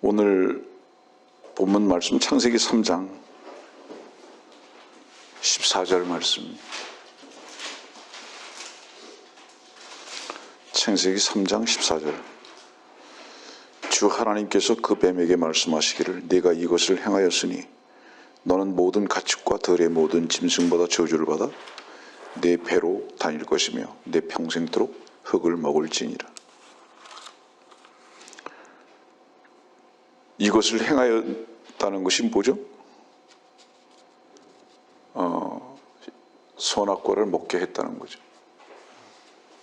오늘 본문 말씀 창세기 3장 14절 말씀. 창세기 3장 14절. 주 하나님께서 그 뱀에게 말씀하시기를 네가 이것을 행하였으니 너는 모든 가축과 들의 모든 짐승보다 저주를 받아 내 배로 다닐 것이며 내 평생토록 흙을 먹을지니라. 이것을 행하였다는 것이 뭐죠? 선악과를 먹게 했다는 거죠.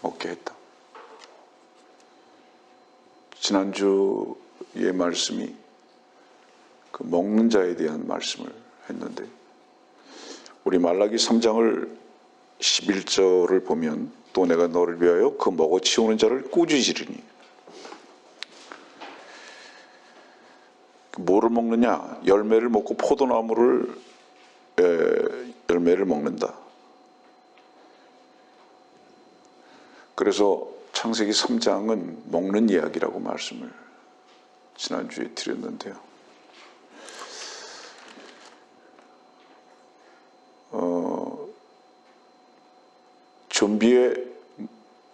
먹게 했다. 지난주의 말씀이 그 먹는 자에 대한 말씀을 했는데, 우리 말라기 3장을 11절을 보면 또 내가 너를 위하여 그 먹어 치우는 자를 꾸짖으리니. 뭐를 먹느냐? 열매를 먹고 포도나무를 열매를 먹는다. 그래서 창세기 3장은 먹는 이야기라고 말씀을 지난주에 드렸는데요. 좀비의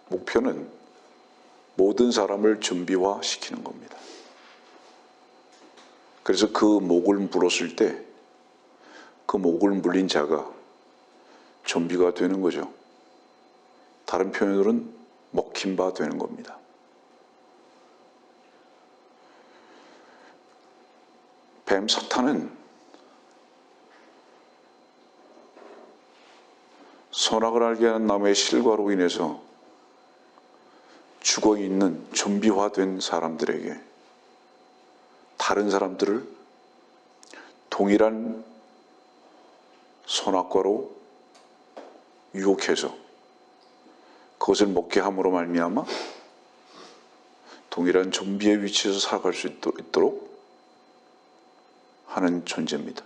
목표는 모든 사람을 좀비화 시키는 겁니다. 그래서 그 목을 물었을 때 그 목을 물린 자가 좀비가 되는 거죠. 다른 표현으로는 먹힌 바 되는 겁니다. 뱀 사탄은 선악을 알게 하는 나무의 실과로 인해서 죽어있는 좀비화된 사람들에게 다른 사람들을 동일한 선악과로 유혹해서 그것을 먹게 함으로 말미암아 동일한 좀비의 위치에서 살아갈 수 있도록 하는 존재입니다.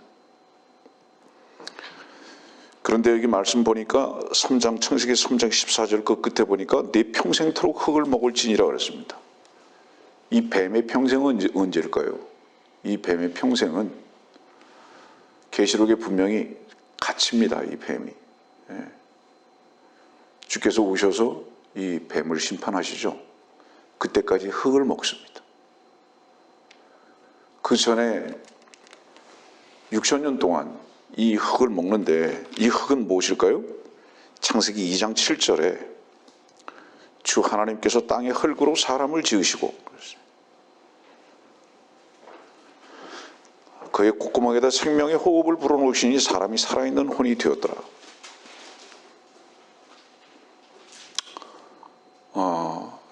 그런데 여기 말씀 보니까 창세기 3장 14절 그 끝에 보니까 네 평생토록 흙을 먹을지니라 그랬습니다. 이 뱀의 평생은 언제일까요? 이 뱀의 평생은 계시록에 분명히 갇힙니다. 이 뱀이. 주께서 오셔서 이 뱀을 심판하시죠. 그때까지 흙을 먹습니다. 그 전에 6,000년 동안 이 흙을 먹는데, 이 흙은 무엇일까요? 창세기 2장 7절에 주 하나님께서 땅의 흙으로 사람을 지으시고 그의 콧구멍에다 생명의 호흡을 불어넣으시니 사람이 살아있는 혼이 되었더라.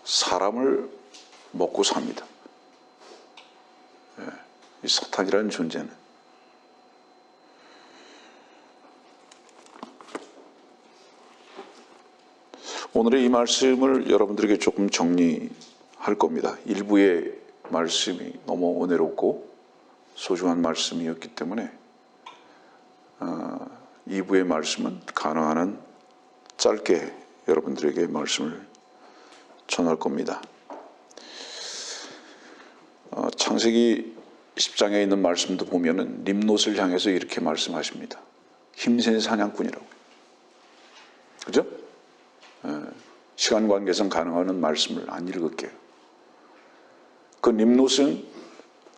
사람을 먹고 삽니다. 이 사탄이라는 존재는. 오늘의 이 말씀을 여러분들에게 조금 정리할 겁니다. 일부의 말씀이 너무 은혜롭고 소중한 말씀이었기 때문에 2부의 말씀은 가능한 한 짧게 여러분들에게 말씀을 전할 겁니다. 창세기 10장에 있는 말씀도 보면은 림롯을 향해서 이렇게 말씀하십니다. 힘센 사냥꾼이라고. 그죠? 시간 관계상 가능한 한 말씀을 안 읽을게요. 그 림롯은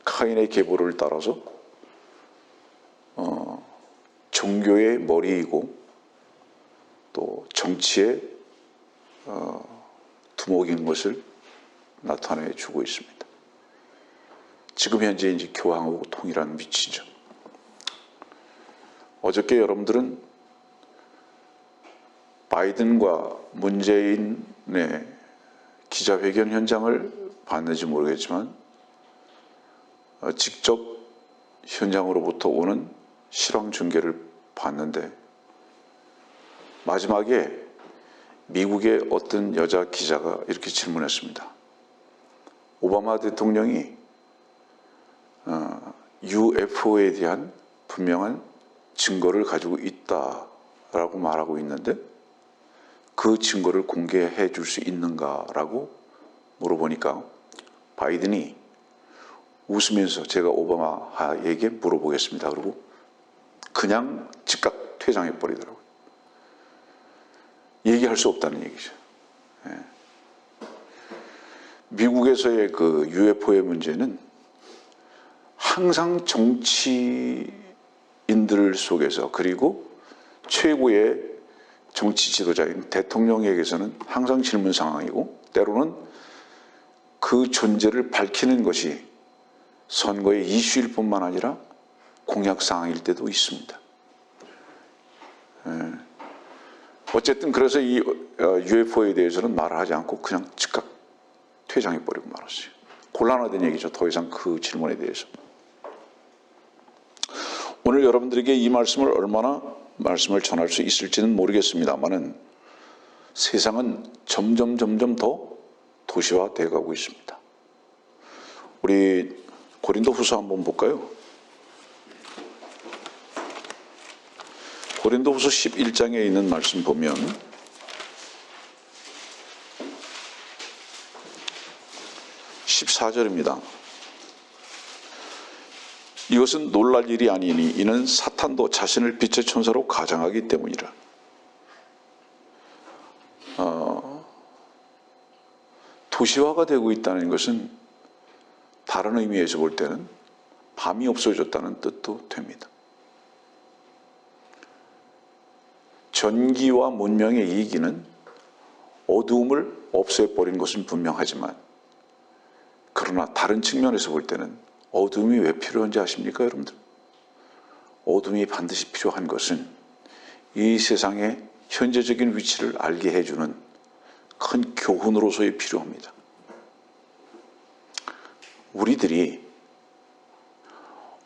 카인의 계보를 따라서 종교의 머리이고 또 정치의 두목인 것을 나타내 주고 있습니다. 지금 현재 이제 교황하고 통일한 위치죠. 어저께 여러분들은 바이든과 문재인의 기자회견 현장을 봤는지 모르겠지만 직접 현장으로부터 오는 실황 중계를 봤는데, 마지막에 미국의 어떤 여자 기자가 이렇게 질문했습니다. 오바마 대통령이 UFO에 대한 분명한 증거를 가지고 있다라고 말하고 있는데 그 증거를 공개해 줄 수 있는가라고 물어보니까 바이든이 웃으면서 제가 오바마에게 물어보겠습니다. 그리고 그냥 즉각 퇴장해 버리더라고요. 얘기할 수 없다는 얘기죠. 예. 미국에서의 그 UFO의 문제는 항상 정치인들 속에서, 그리고 최고의 정치 지도자인 대통령에게서는 항상 질문 상황이고, 때로는 그 존재를 밝히는 것이 선거의 이슈일 뿐만 아니라 공약 사항일 때도 있습니다. 어쨌든 그래서 이 UFO에 대해서는 말을 하지 않고 그냥 즉각 퇴장해버리고 말았어요. 곤란하다는 얘기죠. 더 이상 그 질문에 대해서. 오늘 여러분들에게 이 말씀을 얼마나 말씀을 전할 수 있을지는 모르겠습니다만은 세상은 점점 더 도시화되어 가고 있습니다. 우리 고린도후서 한번 볼까요? 고린도후서 11장에 있는 말씀 보면 (14절입니다) 이것은 놀랄 일이 아니니 이는 사탄도 자신을 빛의 천사로 가장하기 때문이라. 도시화가 되고 있다는 것은 다른 의미에서 볼 때는 밤이 없어졌다는 뜻도 됩니다. 전기와 문명의 이기는 어두움을 없애버린 것은 분명하지만, 그러나 다른 측면에서 볼 때는 어둠이 왜 필요한지 아십니까, 여러분들? 어둠이 반드시 필요한 것은 이 세상의 현재적인 위치를 알게 해주는 큰 교훈으로서의 필요합니다. 우리들이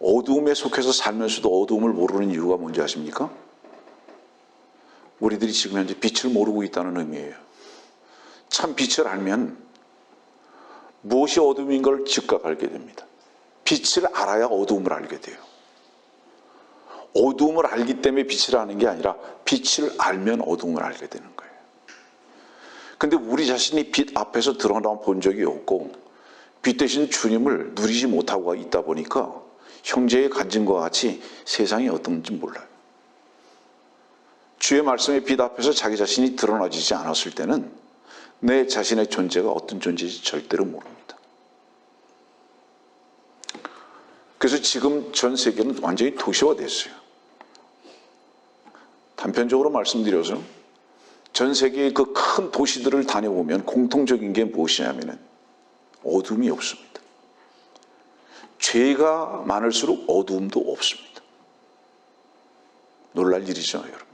어두움에 속해서 살면서도 어두움을 모르는 이유가 뭔지 아십니까? 우리들이 지금 현재 빛을 모르고 있다는 의미예요. 참 빛을 알면 무엇이 어둠인 걸 즉각 알게 됩니다. 빛을 알아야 어두움을 알게 돼요. 어두움을 알기 때문에 빛을 아는 게 아니라 빛을 알면 어두움을 알게 되는 거예요. 근데 우리 자신이 빛 앞에서 드러나 본 적이 없고 빛 대신 주님을 누리지 못하고 있다 보니까 형제의 간증과 같이 세상이 어떤지 몰라요. 주의 말씀의 빛 앞에서 자기 자신이 드러나지지 않았을 때는 내 자신의 존재가 어떤 존재인지 절대로 모릅니다. 그래서 지금 전 세계는 완전히 도시화됐어요. 단편적으로 말씀드려서 전 세계의 그 큰 도시들을 다녀보면 공통적인 게 무엇이냐면 어둠이 없습니다. 죄가 많을수록 어두움도 없습니다. 놀랄 일이죠, 여러분들.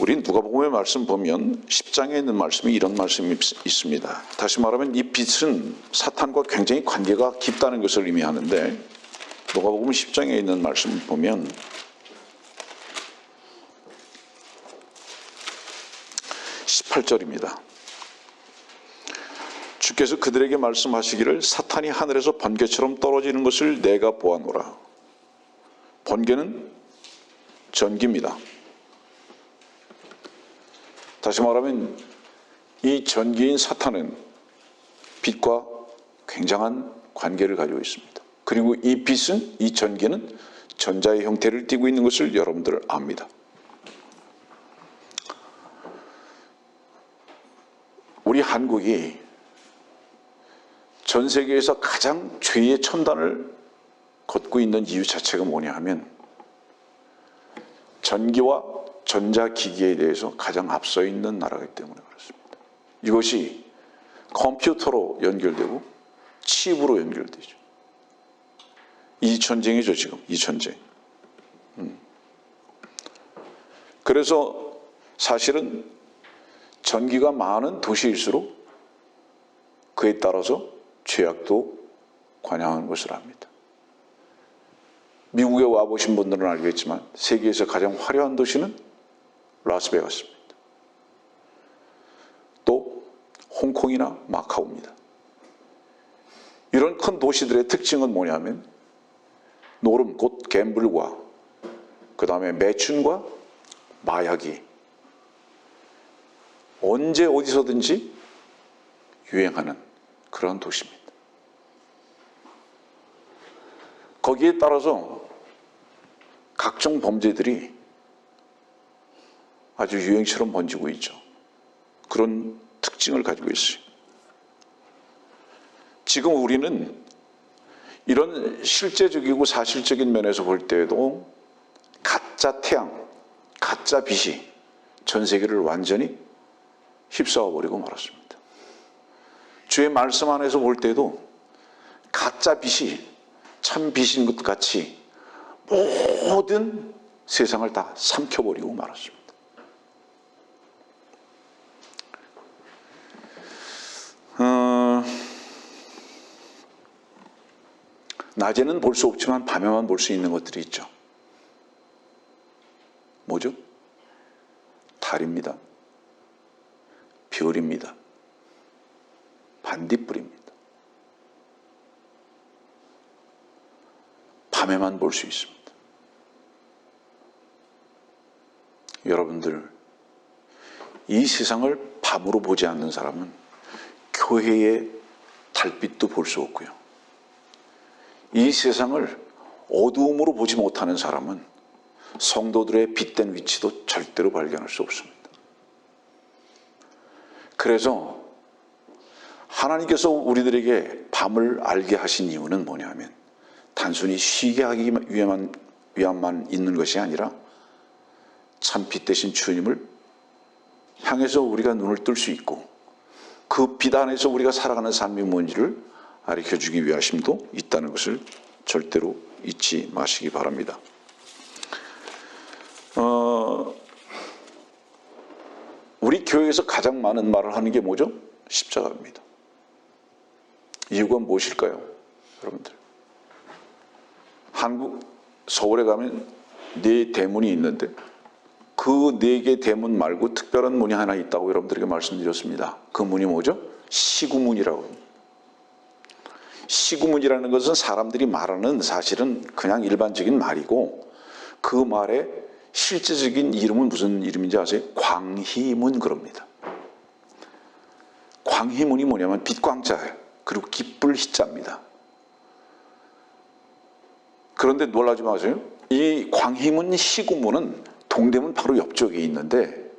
우리 누가복음의 말씀 보면 10장에 있는 말씀이 이런 말씀이 있습니다. 다시 말하면 이 빛은 사탄과 굉장히 관계가 깊다는 것을 의미하는데, 누가복음 10장에 있는 말씀을 보면 18절입니다. 주께서 그들에게 말씀하시기를 사탄이 하늘에서 번개처럼 떨어지는 것을 내가 보아노라. 번개는 전기입니다. 다시 말하면 이 전기인 사탄은 빛과 굉장한 관계를 가지고 있습니다. 그리고 이 빛은, 이 전기는 전자의 형태를 띠고 있는 것을 여러분들 압니다. 우리 한국이 전 세계에서 가장 죄의 첨단을 걷고 있는 이유 자체가 뭐냐 하면 전기와 전자기기에 대해서 가장 앞서 있는 나라이기 때문에 그렇습니다. 이것이 컴퓨터로 연결되고 칩으로 연결되죠. 이 전쟁이죠, 지금. 이 전쟁. 그래서 사실은 전기가 많은 도시일수록 그에 따라서 죄악도 관영하는 것을 압니다. 미국에 와보신 분들은 알겠지만 세계에서 가장 화려한 도시는 라스베가스입니다. 또 홍콩이나 마카오입니다. 이런 큰 도시들의 특징은 뭐냐면 노름, 곧 갬블과 그 다음에 매춘과 마약이 언제 어디서든지 유행하는 그런 도시입니다. 거기에 따라서 각종 범죄들이 아주 유행처럼 번지고 있죠. 그런 특징을 가지고 있어요. 지금 우리는 이런 실제적이고 사실적인 면에서 볼 때에도 가짜 태양, 가짜 빛이 전 세계를 완전히 휩싸워버리고 말았습니다. 주의 말씀 안에서 볼 때도 가짜 빛이 참 빛인 것 같이 모든 세상을 다 삼켜버리고 말았습니다. 낮에는 볼 수 없지만 밤에만 볼 수 있는 것들이 있죠. 뭐죠? 달입니다. 별입니다. 반딧불입니다. 밤에만 볼 수 있습니다. 여러분들, 이 세상을 밤으로 보지 않는 사람은 교회의 달빛도 볼 수 없고요. 이 세상을 어두움으로 보지 못하는 사람은 성도들의 빛된 위치도 절대로 발견할 수 없습니다. 그래서 하나님께서 우리들에게 밤을 알게 하신 이유는 뭐냐면 단순히 쉬게 하기 위함만 있는 것이 아니라 참 빛 대신 주님을 향해서 우리가 눈을 뜰 수 있고 그 빛 안에서 우리가 살아가는 삶이 뭔지를 가르쳐주기 위하심도 있다는 것을 절대로 잊지 마시기 바랍니다. 우리 교회에서 가장 많은 말을 하는 게 뭐죠? 십자가입니다. 이유가 무엇일까요? 여러분들, 한국 서울에 가면 4 대문이 있는데 그 4개 대문 말고 특별한 문이 하나 있다고 여러분들에게 말씀드렸습니다. 그 문이 뭐죠? 시구문이라고 합니다. 시구문이라는 것은 사람들이 말하는 사실은 그냥 일반적인 말이고 그 말의 실제적인 이름은 무슨 이름인지 아세요? 광희문 그럽니다. 광희문이 뭐냐면 빛광자예요. 그리고 기쁠 희자입니다. 그런데 놀라지 마세요. 이 광희문 시구문은 동대문 바로 옆쪽에 있는데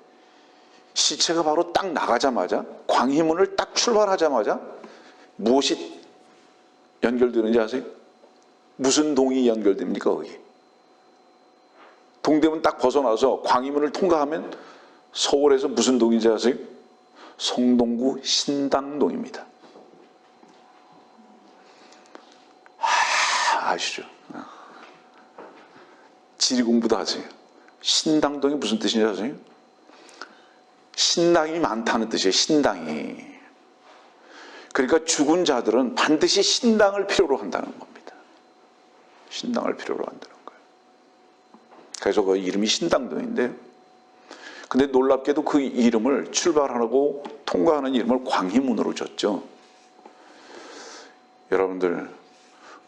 시체가 바로 딱 나가자마자 광희문을 딱 출발하자마자 무엇이 연결되는지 아세요? 무슨 동이 연결됩니까? 거기 동대문 딱 벗어나서 광희문을 통과하면 서울에서 무슨 동인지 아세요? 성동구 신당동입니다. 아시죠? 지리 공부도 하세요. 신당동이 무슨 뜻인지 아세요? 신당이 많다는 뜻이에요. 신당이. 그러니까 죽은 자들은 반드시 신당을 필요로 한다는 겁니다. 신당을 필요로 한다는 거예요. 그래서 그 이름이 신당동인데, 근데 놀랍게도 그 이름을 출발하고 통과하는 이름을 광희문으로 줬죠. 여러분들,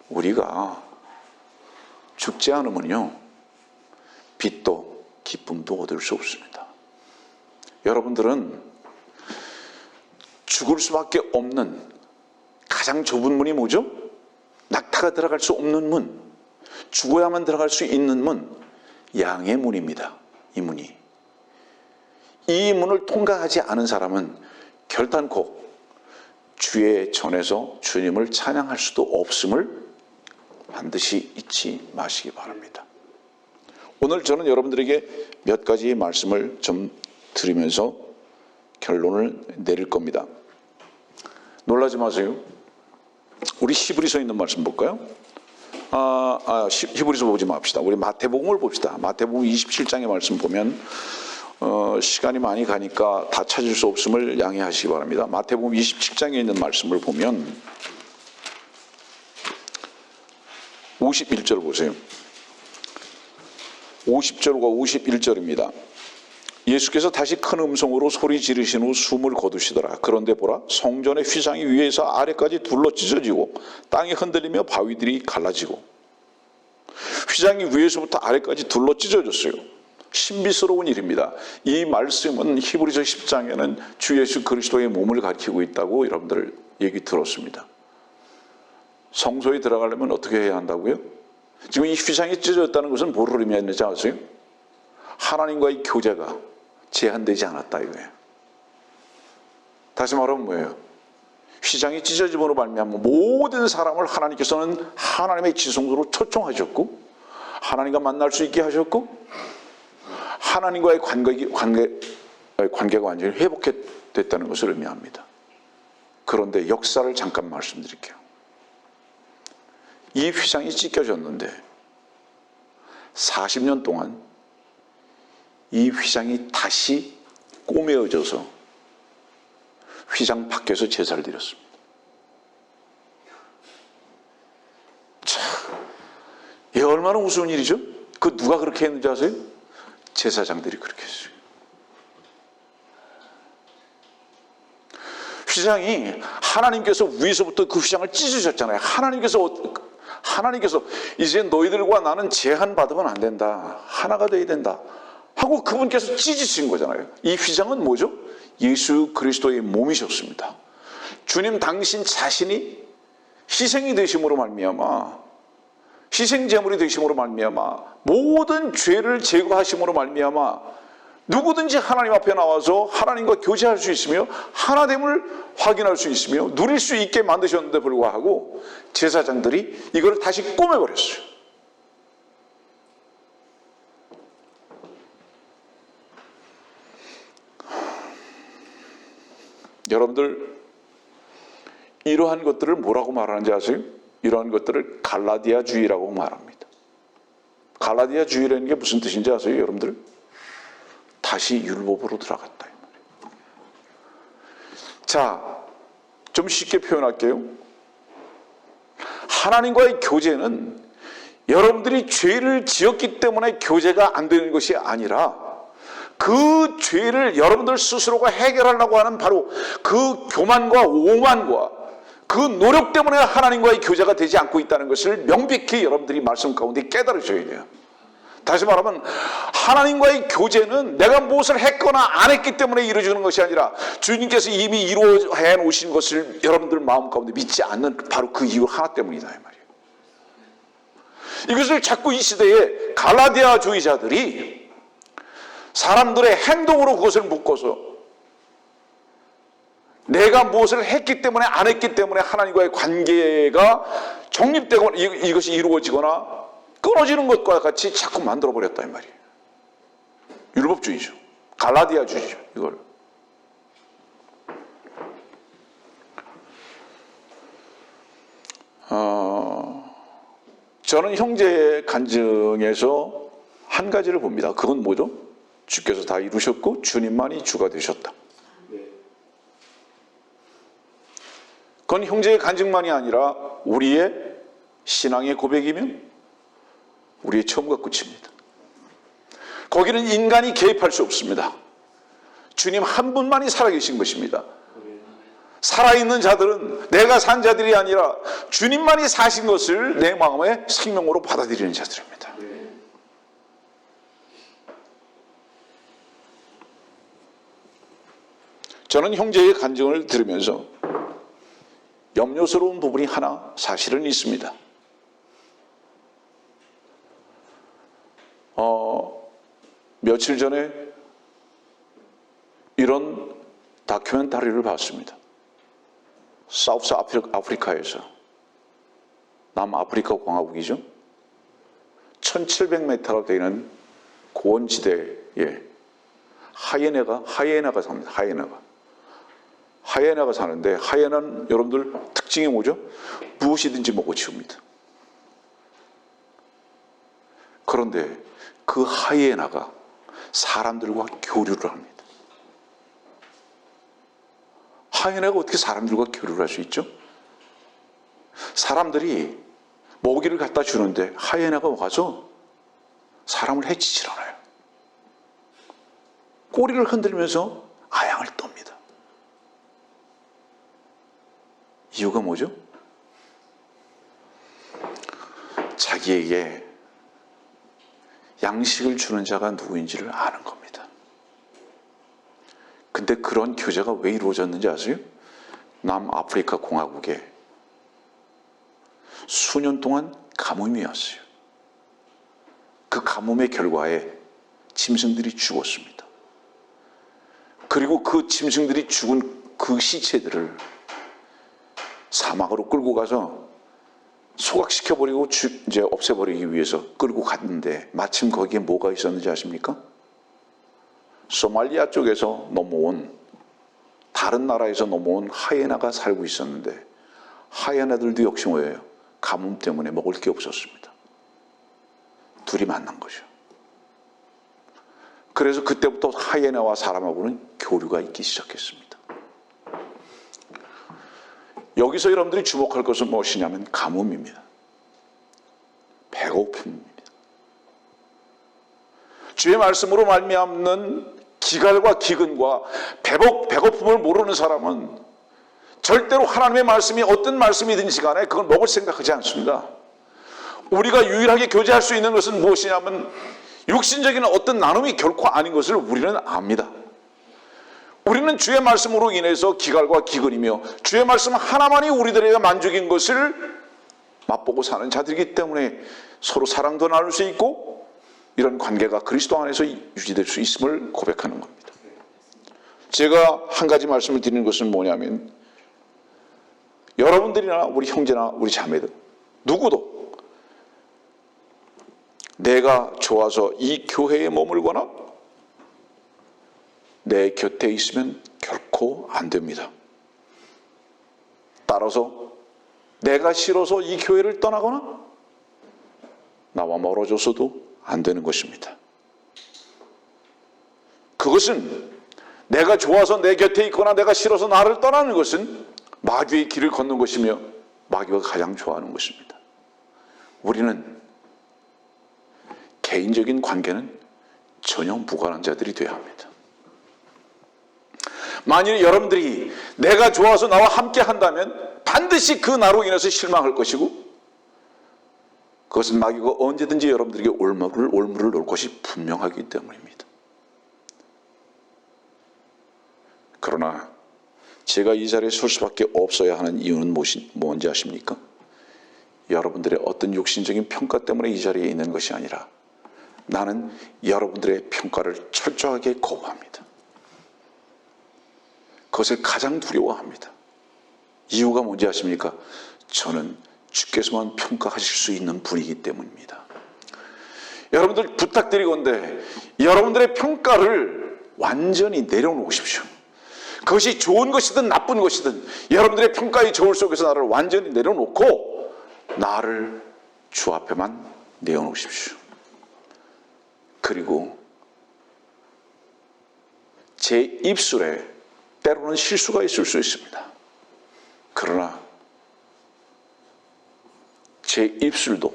우리가 죽지 않으면요, 빛도 기쁨도 얻을 수 없습니다. 여러분들은 죽을 수밖에 없는 가장 좁은 문이 뭐죠? 낙타가 들어갈 수 없는 문, 죽어야만 들어갈 수 있는 문, 양의 문입니다. 이 문이. 이 문을 통과하지 않은 사람은 결단코 주의 전에서 주님을 찬양할 수도 없음을 반드시 잊지 마시기 바랍니다. 오늘 저는 여러분들에게 몇 가지 말씀을 좀 드리면서 결론을 내릴 겁니다. 놀라지 마세요. 우리 히브리서에 있는 말씀 볼까요? 히브리서 보지 맙시다. 우리 마태복음을 봅시다. 마태복음 27장의 말씀 보면 시간이 많이 가니까 다 찾을 수 없음을 양해하시기 바랍니다. 마태복음 27장에 있는 말씀을 보면 51절 보세요. 50절과 51절입니다. 예수께서 다시 큰 음성으로 소리 지르신 후 숨을 거두시더라. 그런데 보라, 성전의 휘장이 위에서 아래까지 둘러 찢어지고 땅이 흔들리며 바위들이 갈라지고. 휘장이 위에서부터 아래까지 둘러 찢어졌어요. 신비스러운 일입니다. 이 말씀은 히브리서 10장에는 주 예수 그리스도의 몸을 가리키고 있다고 여러분들 얘기 들었습니다. 성소에 들어가려면 어떻게 해야 한다고요? 지금 이 휘장이 찢어졌다는 것은 뭐를 의미하는지 아세요? 하나님과의 교제가 제한되지 않았다 이거예요. 다시 말하면 뭐예요? 휘장이 찢어짐으로 말미암아 모든 사람을 하나님께서는 하나님의 지성소로 초청하셨고 하나님과 만날 수 있게 하셨고 하나님과의 관계가 완전히 회복됐다는 것을 의미합니다. 그런데 역사를 잠깐 말씀드릴게요. 이 휘장이 찢겨졌는데 40년 동안 이 휘장이 다시 꼬매어져서 휘장 밖에서 제사를 드렸습니다. 참, 이게 얼마나 우스운 일이죠? 그 누가 그렇게 했는지 아세요? 제사장들이 그렇게 했어요. 휘장이 하나님께서 위에서부터 그 휘장을 찢으셨잖아요. 하나님께서 이제 너희들과 나는 제한받으면 안 된다. 하나가 돼야 된다. 하고 그분께서 찢으신 거잖아요. 이 휘장은 뭐죠? 예수 그리스도의 몸이셨습니다. 주님 당신 자신이 희생이 되심으로 말미암아 희생제물이 되심으로 말미암아 모든 죄를 제거하심으로 말미암아 누구든지 하나님 앞에 나와서 하나님과 교제할 수 있으며 하나됨을 확인할 수 있으며 누릴 수 있게 만드셨는데 불구하고 제사장들이 이걸 다시 꼬매버렸어요. 여러분들 이러한 것들을 뭐라고 말하는지 아세요? 이러한 것들을 갈라디아주의라고 말합니다. 갈라디아주의라는 게 무슨 뜻인지 아세요? 여러분들? 다시 율법으로 들어갔다. 자, 좀 쉽게 표현할게요. 하나님과의 교제는 여러분들이 죄를 지었기 때문에 교제가 안 되는 것이 아니라 그 죄를 여러분들 스스로가 해결하려고 하는 바로 그 교만과 오만과 그 노력 때문에 하나님과의 교제가 되지 않고 있다는 것을 명백히 여러분들이 말씀 가운데 깨달으셔야 돼요. 다시 말하면 하나님과의 교제는 내가 무엇을 했거나 안 했기 때문에 이루어지는 것이 아니라 주님께서 이미 이루어 놓으신 것을 여러분들 마음 가운데 믿지 않는 바로 그 이유 하나 때문이다 이 말이에요. 이것을 자꾸 이 시대에 갈라디아주의자들이 사람들의 행동으로 그것을 묶어서 내가 무엇을 했기 때문에 안 했기 때문에 하나님과의 관계가 정립되거나 이것이 이루어지거나 끊어지는 것과 같이 자꾸 만들어버렸다 이 말이에요. 율법주의죠. 갈라디아주의죠. 이걸. 저는 형제의 간증에서 한 가지를 봅니다. 그건 뭐죠? 주께서 다 이루셨고 주님만이 주가 되셨다. 그건 형제의 간증만이 아니라 우리의 신앙의 고백이며 우리의 처음과 끝입니다. 거기는 인간이 개입할 수 없습니다. 주님 한 분만이 살아계신 것입니다. 살아있는 자들은 내가 산 자들이 아니라 주님만이 사신 것을 내 마음의 생명으로 받아들이는 자들입니다. 저는 형제의 간증을 들으면서 염려스러운 부분이 하나 사실은 있습니다. 며칠 전에 이런 다큐멘터리를 봤습니다. 사우스 아프리카에서 남아프리카 공화국이죠. 1700m로 되는 고원지대에 하이에나가 삽니다. 하이에나가 사는데 하이에나는 여러분들 특징이 뭐죠? 무엇이든지 먹어 치웁니다. 그런데 그 하이에나가 사람들과 교류를 합니다. 하이에나가 어떻게 사람들과 교류를 할 수 있죠? 사람들이 먹이를 갖다 주는데 하이에나가 와서 사람을 해치질 않아요. 꼬리를 흔들면서 아양을 떱니다. 이유가 뭐죠? 자기에게 양식을 주는 자가 누구인지를 아는 겁니다. 근데 그런 교제가 왜 이루어졌는지 아세요? 남아프리카 공화국에 수년 동안 가뭄이 왔어요. 가뭄의 결과에 짐승들이 죽었습니다. 그리고 그 짐승들이 죽은 그 시체들을 사막으로 끌고 가서 소각시켜버리고 이제 없애버리기 위해서 끌고 갔는데 마침 거기에 뭐가 있었는지 아십니까? 소말리아 쪽에서 넘어온, 다른 나라에서 넘어온 하이에나가 살고 있었는데 하이에나들도 역시 뭐예요? 가뭄 때문에 먹을 게 없었습니다. 둘이 만난 거죠. 그래서 그때부터 하이에나와 사람하고는 교류가 있기 시작했습니다. 여기서 여러분들이 주목할 것은 무엇이냐면 가뭄입니다. 배고픔입니다. 주의 말씀으로 말미암는 기갈과 기근과 배고픔을 모르는 사람은 절대로 하나님의 말씀이 어떤 말씀이든지 간에 그걸 먹을 생각하지 않습니다. 우리가 유일하게 교제할 수 있는 것은 무엇이냐면 육신적인 어떤 나눔이 결코 아닌 것을 우리는 압니다. 우리는 주의 말씀으로 인해서 기갈과 기근이며 주의 말씀 하나만이 우리들에게 만족인 것을 맛보고 사는 자들이기 때문에 서로 사랑도 나눌 수 있고 이런 관계가 그리스도 안에서 유지될 수 있음을 고백하는 겁니다. 제가 한 가지 말씀을 드리는 것은 뭐냐면 여러분들이나 우리 형제나 우리 자매들 누구도 내가 좋아서 이 교회에 머물거나 내 곁에 있으면 결코 안 됩니다. 따라서 내가 싫어서 이 교회를 떠나거나 나와 멀어져서도 안 되는 것입니다. 그것은 내가 좋아서 내 곁에 있거나 내가 싫어서 나를 떠나는 것은 마귀의 길을 걷는 것이며 마귀가 가장 좋아하는 것입니다. 우리는 개인적인 관계는 전혀 무관한 자들이 되어야 합니다. 만일 여러분들이 내가 좋아서 나와 함께 한다면 반드시 그 나로 인해서 실망할 것이고 그것은 마귀가 언제든지 여러분들에게 올무를 놓을 것이 분명하기 때문입니다. 그러나 제가 이 자리에 설 수밖에 없어야 하는 이유는 뭔지 아십니까? 여러분들의 어떤 육신적인 평가 때문에 이 자리에 있는 것이 아니라 나는 여러분들의 평가를 철저하게 거부합니다. 그것을 가장 두려워합니다. 이유가 뭔지 아십니까? 저는 주께서만 평가하실 수 있는 분이기 때문입니다. 여러분들 부탁드리건대 여러분들의 평가를 완전히 내려놓으십시오. 그것이 좋은 것이든 나쁜 것이든 여러분들의 평가의 저울 속에서 나를 완전히 내려놓고 나를 주 앞에만 내어놓으십시오. 그리고 제 입술에 때로는 실수가 있을 수 있습니다. 그러나 제 입술도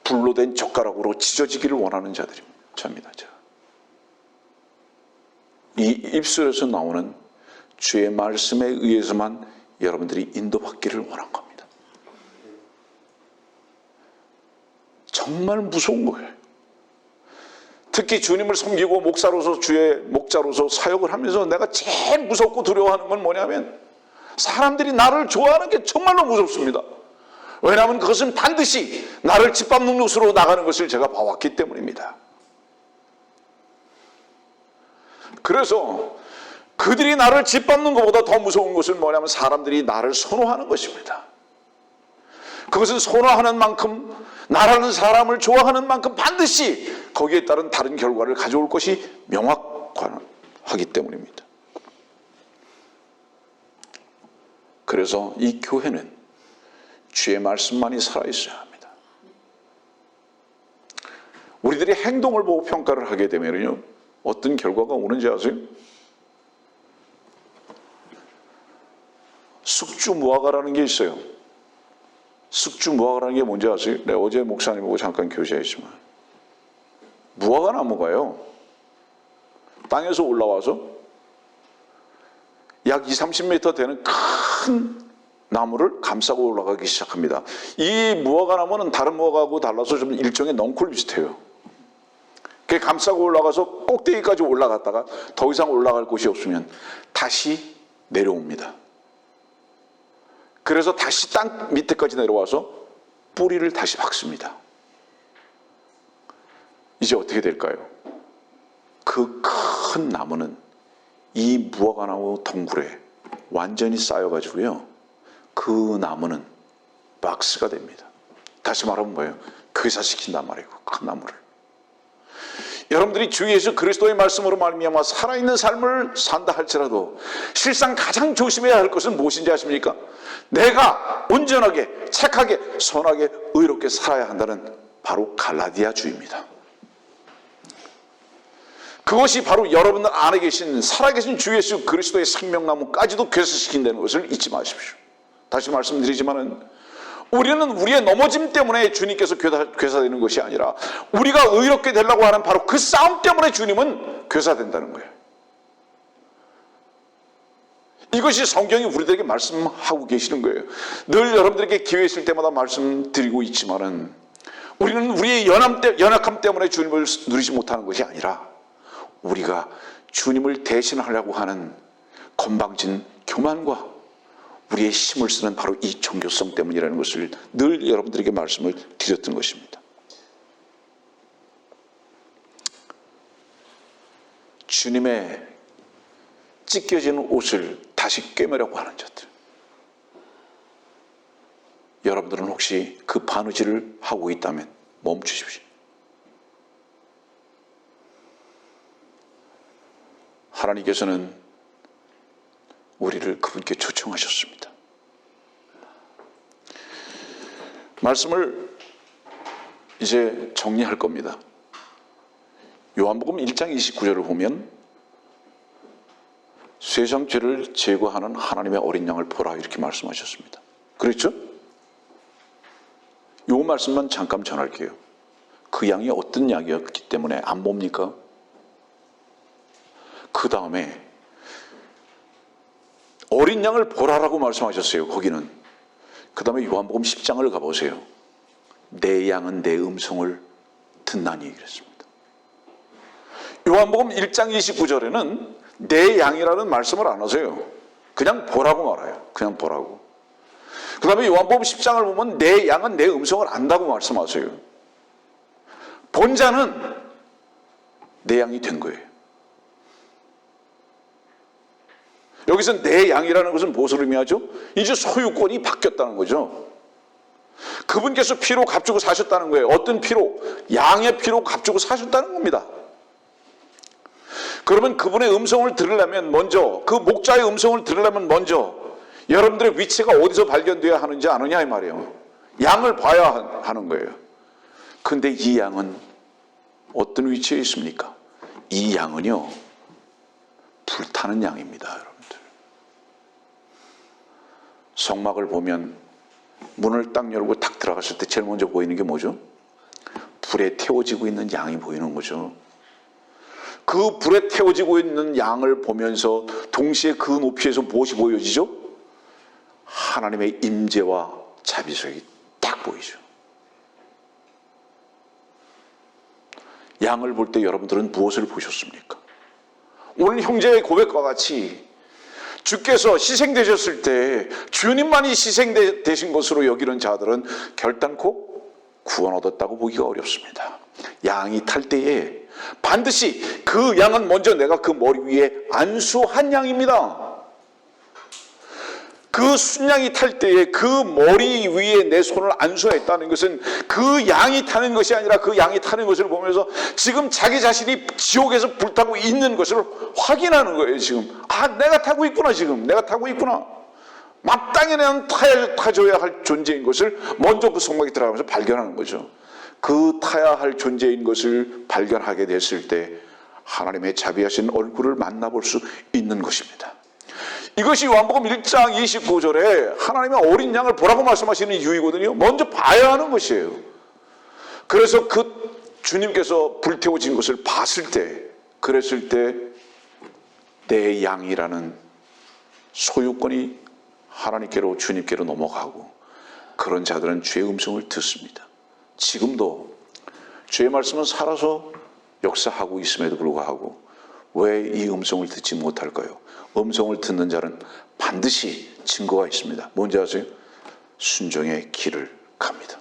불로 된 젓가락으로 찢어지기를 원하는 자입니다. 이 입술에서 나오는 주의 말씀에 의해서만 여러분들이 인도받기를 원한 겁니다. 정말 무서운 거예요. 특히 주님을 섬기고 목사로서 주의 목자로서 사역을 하면서 내가 제일 무섭고 두려워하는 건 뭐냐면 사람들이 나를 좋아하는 게 정말로 무섭습니다. 왜냐하면 그것은 반드시 나를 짓밟는 곳으로 나가는 것을 제가 봐왔기 때문입니다. 그래서 그들이 나를 짓밟는 것보다 더 무서운 것은 뭐냐면 사람들이 나를 선호하는 것입니다. 그것은 선호하는 만큼 나라는 사람을 좋아하는 만큼 반드시 거기에 따른 다른 결과를 가져올 것이 명확하기 때문입니다. 그래서 이 교회는 주의 말씀만이 살아있어야 합니다. 우리들이 행동을 보고 평가를 하게 되면요 어떤 결과가 오는지 아세요? 숙주무화과라는 게 있어요. 숙주무화과라는 게 뭔지 아세요? 내가 어제 목사님하고 잠깐 교제했지만 무화과 나무가요 땅에서 올라와서 약 20-30m 되는 큰 나무를 감싸고 올라가기 시작합니다. 이 무화과 나무는 다른 무화과하고 달라서 좀 일종의 넝쿨 비슷해요. 그게 감싸고 올라가서 꼭대기까지 올라갔다가 더 이상 올라갈 곳이 없으면 다시 내려옵니다. 그래서 다시 땅 밑에까지 내려와서 뿌리를 다시 박습니다. 이제 어떻게 될까요? 그 큰 나무는 이 무화과나무 덩굴에 완전히 쌓여가지고요, 그 나무는 박스가 됩니다. 다시 말하면 뭐예요? 괴사시킨단 말이에요, 큰 나무를. 여러분들이 주 예수 그리스도의 말씀으로 말미암아 살아있는 삶을 산다 할지라도 실상 가장 조심해야 할 것은 무엇인지 아십니까? 내가 온전하게, 착하게, 선하게, 의롭게 살아야 한다는 바로 갈라디아주의입니다. 그것이 바로 여러분들 안에 계신 살아계신 주 예수 그리스도의 생명나무까지도 괴사시킨다는 것을 잊지 마십시오. 다시 말씀드리지만은 우리는 우리의 넘어짐 때문에 주님께서 괴사되는 것이 아니라 우리가 의롭게 되려고 하는 바로 그 싸움 때문에 주님은 괴사된다는 거예요. 이것이 성경이 우리들에게 말씀하고 계시는 거예요. 늘 여러분들에게 기회 있을 때마다 말씀드리고 있지만은 우리는 우리의 연약함 때문에 주님을 누리지 못하는 것이 아니라 우리가 주님을 대신하려고 하는 건방진 교만과 우리의 힘을 쓰는 바로 이 종교성 때문이라는 것을 늘 여러분들에게 말씀을 드렸던 것입니다. 주님의 찢겨지는 옷을 다시 꿰매려고 하는 자들, 여러분들은 혹시 그 바느질을 하고 있다면 멈추십시오. 하나님께서는 우리를 그분께 초청하셨습니다. 말씀을 이제 정리할 겁니다. 요한복음 1장 29절을 보면 세상 죄를 제거하는 하나님의 어린 양을 보라 이렇게 말씀하셨습니다. 그렇죠? 요 말씀만 잠깐 전할게요. 그 양이 어떤 양이었기 때문에 안 봅니까? 그 다음에 어린 양을 보라라고 말씀하셨어요. 거기는. 그 다음에 요한복음 10장을 가보세요. 내 양은 내 음성을 듣나니 그랬습니다. 요한복음 1장 29절에는 내 양이라는 말씀을 안 하세요. 그냥 보라고 말해요. 그냥 보라고. 그 다음에 요한복음 10장을 보면 내 양은 내 음성을 안다고 말씀하세요. 본 자는 내 양이 된 거예요. 여기서 내 양이라는 것은 무엇을 의미하죠? 이제 소유권이 바뀌었다는 거죠. 그분께서 피로 값주고 사셨다는 거예요. 어떤 피로? 양의 피로 값주고 사셨다는 겁니다. 그러면 그분의 음성을 들으려면 먼저, 그 목자의 음성을 들으려면 먼저 여러분들의 위치가 어디서 발견되어야 하는지 아느냐 이 말이에요. 양을 봐야 하는 거예요. 근데 이 양은 어떤 위치에 있습니까? 이 양은요, 불타는 양입니다, 여러분들. 성막을 보면 문을 딱 열고 딱 들어갔을 때 제일 먼저 보이는 게 뭐죠? 불에 태워지고 있는 양이 보이는 거죠. 그 불에 태워지고 있는 양을 보면서 동시에 그 높이에서 무엇이 보여지죠? 하나님의 임재와 자비력이 딱 보이죠. 양을 볼 때 여러분들은 무엇을 보셨습니까? 오늘 형제의 고백과 같이 주께서 희생되셨을 때 주님만이 희생되신 것으로 여기는 자들은 결단코 구원 얻었다고 보기가 어렵습니다. 양이 탈 때에 반드시 그 양은 먼저 내가 그 머리 위에 안수한 양입니다. 그 순양이 탈 때에 그 머리 위에 내 손을 안수했다는 것은 그 양이 타는 것이 아니라 그 양이 타는 것을 보면서 지금 자기 자신이 지옥에서 불타고 있는 것을 확인하는 거예요. 지금 내가 타고 있구나. 지금 내가 타고 있구나. 마땅히 나는 타줘야 할 존재인 것을 먼저 그 성막에 들어가면서 발견하는 거죠. 그 타야 할 존재인 것을 발견하게 됐을 때 하나님의 자비하신 얼굴을 만나볼 수 있는 것입니다. 이것이 요한복음 1장 29절에 하나님의 어린 양을 보라고 말씀하시는 이유이거든요. 먼저 봐야 하는 것이에요. 그래서 그 주님께서 불태워진 것을 봤을 때, 그랬을 때 내 양이라는 소유권이 하나님께로, 주님께로 넘어가고 그런 자들은 주의 음성을 듣습니다. 지금도 주의 말씀은 살아서 역사하고 있음에도 불구하고 왜 이 음성을 듣지 못할까요? 음성을 듣는 자는 반드시 증거가 있습니다. 뭔지 아세요? 순종의 길을 갑니다.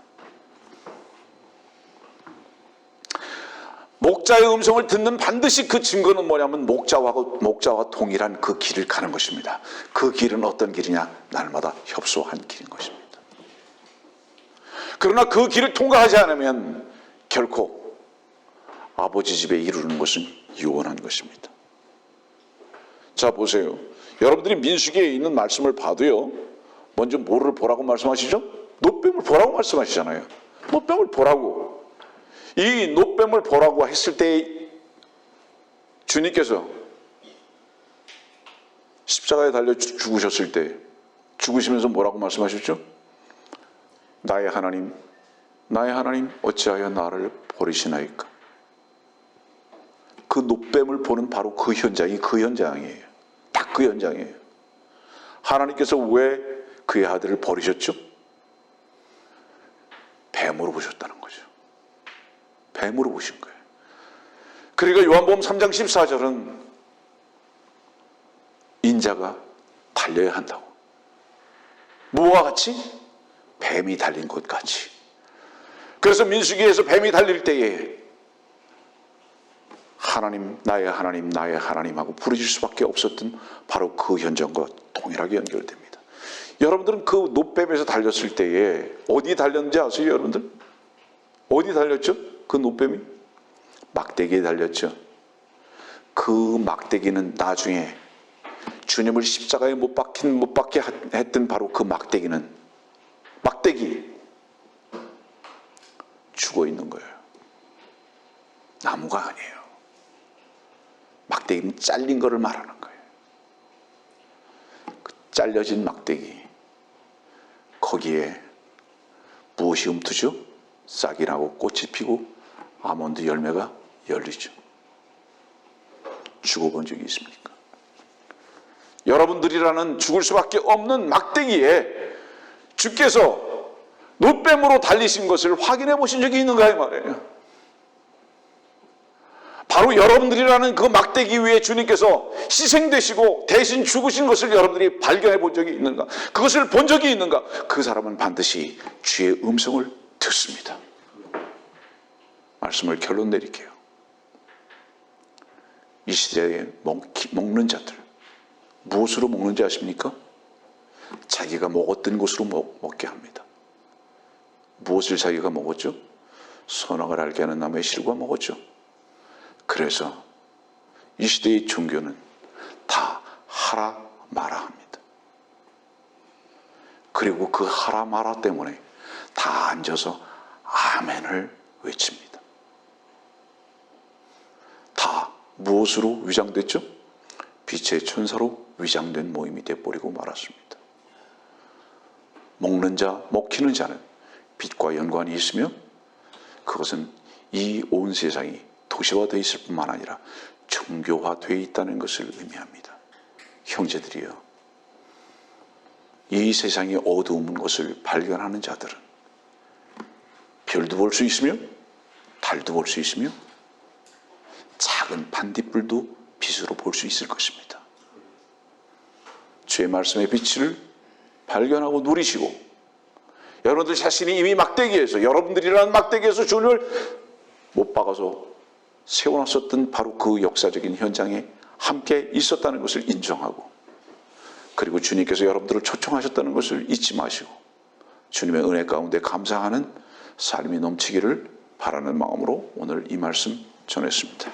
목자의 음성을 듣는 반드시 그 증거는 뭐냐면 목자와 동일한 그 길을 가는 것입니다. 그 길은 어떤 길이냐? 날마다 협소한 길인 것입니다. 그러나 그 길을 통과하지 않으면 결코 아버지 집에 이르는 것은 유언한 것입니다. 자, 보세요. 여러분들이 민수기에 있는 말씀을 봐도요, 먼저 뭐를 보라고 말씀하시죠? 놋뱀을 보라고 말씀하시잖아요. 놋뱀을 보라고. 이 놋뱀을 보라고 했을 때 주님께서 십자가에 달려 죽으셨을 때 죽으시면서 뭐라고 말씀하셨죠? 나의 하나님 어찌하여 나를 버리시나이까. 그 놋뱀을 보는 바로 그 현장이 그 현장이에요. 딱 그 현장이에요. 하나님께서 왜 그의 아들을 버리셨죠? 뱀으로 보셨다는 거죠. 뱀으로 보신 거예요. 그러니까 요한복음 3장 14절은 인자가 달려야 한다고. 뭐와 같이? 뱀이 달린 것 같이. 그래서 민수기에서 뱀이 달릴 때에 하나님 나의 하나님 하고 부르실 수밖에 없었던 바로 그 현장과 동일하게 연결됩니다. 여러분들은 그 놋뱀에서 달렸을 때에 어디 달렸는지 아세요? 여러분들? 어디 달렸죠? 그 놋뱀이? 막대기에 달렸죠. 그 막대기는 나중에 주님을 십자가에 못 박게 했던 바로 그 막대기 죽어 있는 거예요. 나무가 아니에요. 막대기는 잘린 거를 말하는 거예요. 그 잘려진 막대기, 거기에 무엇이 움트죠? 싹이 나고 꽃이 피고 아몬드 열매가 열리죠. 죽어본 적이 있습니까? 여러분들이라는 죽을 수밖에 없는 막대기에 주께서 놋뱀으로 달리신 것을 확인해 보신 적이 있는가 이 말이에요. 바로 여러분들이라는 그 막대기 위에 주님께서 희생되시고 대신 죽으신 것을 여러분들이 발견해 본 적이 있는가? 그것을 본 적이 있는가? 그 사람은 반드시 주의 음성을 듣습니다. 말씀을 결론 내릴게요. 이 시대에 먹는 자들, 무엇으로 먹는지 아십니까? 자기가 먹었던 것으로 먹게 합니다. 무엇을 자기가 먹었죠? 선악을 알게 하는 나무의 실과 먹었죠. 그래서 이 시대의 종교는 다 하라 마라 합니다. 그리고 그 하라 마라 때문에 다 앉아서 아멘을 외칩니다. 다 무엇으로 위장됐죠? 빛의 천사로 위장된 모임이 되어버리고 말았습니다. 먹히는 자는 빛과 연관이 있으며 그것은 이 온 세상이 도시화되어 있을 뿐만 아니라 종교화되어 있다는 것을 의미합니다. 형제들이여, 이 세상의 어두운 것을 발견하는 자들은 별도 볼 수 있으며 달도 볼 수 있으며 작은 반딧불도 빛으로 볼 수 있을 것입니다. 주의 말씀의 빛을 발견하고 누리시고 여러분들 자신이 이미 여러분들이라는 막대기에서 주님을 못 박아서 세워놨었던 바로 그 역사적인 현장에 함께 있었다는 것을 인정하고 그리고 주님께서 여러분들을 초청하셨다는 것을 잊지 마시고 주님의 은혜 가운데 감사하는 삶이 넘치기를 바라는 마음으로 오늘 이 말씀 전했습니다.